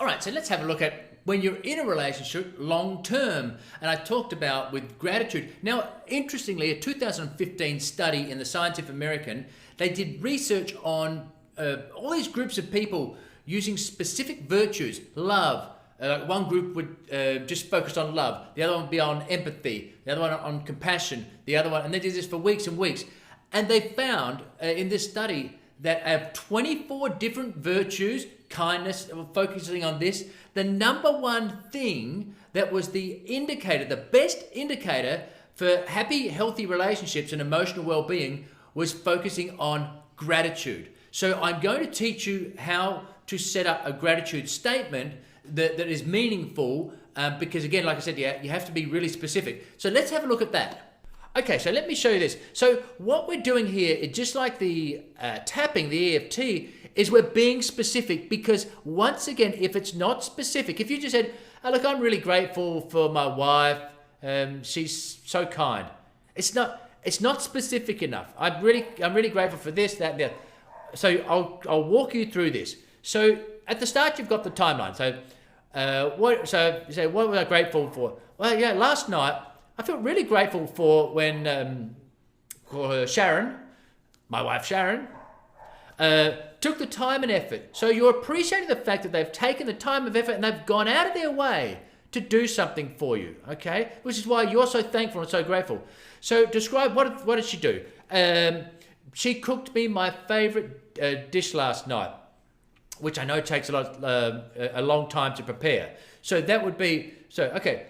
All right, so let's have a look at when you're in a relationship long term. And I talked about with gratitude. Now, interestingly, a 2015 study in the Scientific American, they did research on all these groups of people using specific virtues. Love. One group would just focus on love. The other one would be on empathy. The other one on compassion. The other one, and they did this for weeks and weeks. And they found in this study that of 24 different virtues, kindness, focusing on this, the number one thing that was the indicator, the best indicator for happy, healthy relationships and emotional well-being was focusing on gratitude. So I'm going to teach you how to set up a gratitude statement that is meaningful because, again, like I said, you have to be really specific. So let's have a look at that. Okay, so let me show you this. So what we're doing here, is just like the tapping, the EFT, is we're being specific because, once again, if it's not specific, if you just said, oh, look, I'm really grateful for my wife, she's so kind. It's not specific enough. I'm really grateful for this, that, and that. So I'll walk you through this. So at the start, you've got the timeline. So you say, what was I grateful for? Well, yeah, last night, I felt really grateful for when Sharon, my wife Sharon, took the time and effort. So you're appreciating the fact that they've taken the time and effort and they've gone out of their way to do something for you, okay? Which is why you're so thankful and so grateful. So describe, what did she do? She cooked me my favorite dish last night, which I know takes a long time to prepare. So that would be, okay.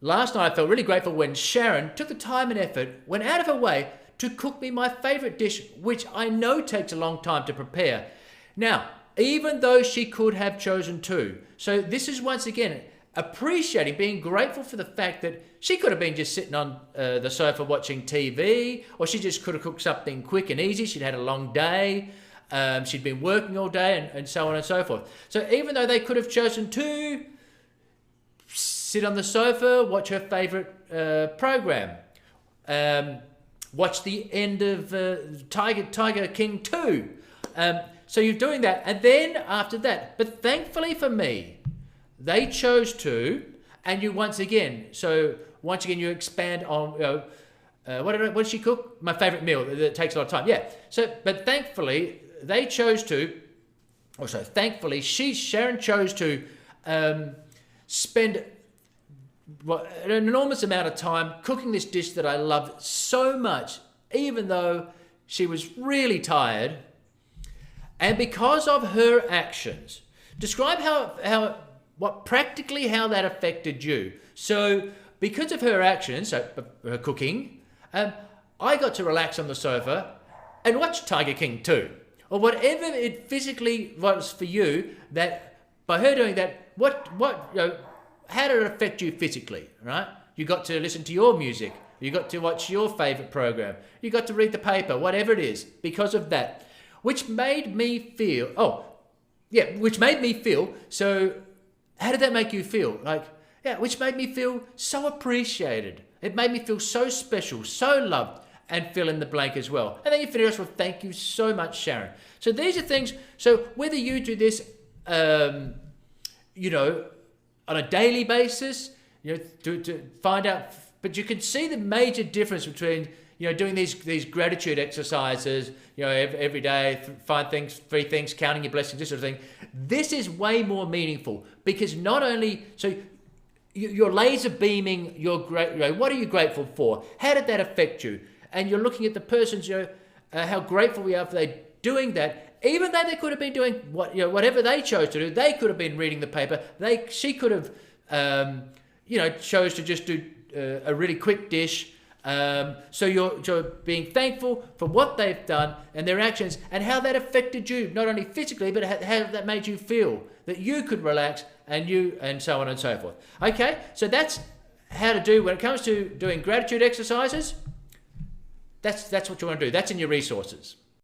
Last night I felt really grateful when Sharon took the time and effort, went out of her way to cook me my favorite dish, which I know takes a long time to prepare. Now, even though she could have chosen to. So this is, once again, appreciating, being grateful for the fact that she could have been just sitting on the sofa watching TV, or she just could have cooked something quick and easy. She'd had a long day. She'd been working all day and so on and so forth. So even though they could have chosen to sit on the sofa, watch her favorite program, watch the end of Tiger King 2. So you're doing that, and then after that, but thankfully for me, they chose to, and you once again you expand on, what did she cook? My favorite meal that takes a lot of time. Yeah. So, but thankfully they chose to, also thankfully Sharon chose to spend an enormous amount of time cooking this dish that I loved so much, even though she was really tired. And because of her actions, describe how that affected you. So because of her actions, so her cooking, I got to relax on the sofa and watch Tiger King 2, or whatever it physically was for you. That by her doing that, how did it affect you physically, right? You got to listen to your music. You got to watch your favorite program. You got to read the paper, whatever it is, because of that, which made me feel, so how did that make you feel? Which made me feel so appreciated. It made me feel so special, so loved, and fill in the blank as well. And then you finish with, thank you so much, Sharon. So these are things, so whether you do this, on a daily basis, to find out, but you can see the major difference between, doing these gratitude exercises, every day, find things, 3 things, counting your blessings, this sort of thing. This is way more meaningful because not only, so you're laser beaming your great, what are you grateful for? How did that affect you? And you're looking at the person's, how grateful we are for they doing that. Even though they could have been doing whatever they chose to do, they could have been reading the paper. She could have, chose to just do a really quick dish. So you're being thankful for what they've done and their actions and how that affected you, not only physically, but how that made you feel that you could relax and so on and so forth. Okay, so that's how to do when it comes to doing gratitude exercises. That's what you want to do. That's in your resources.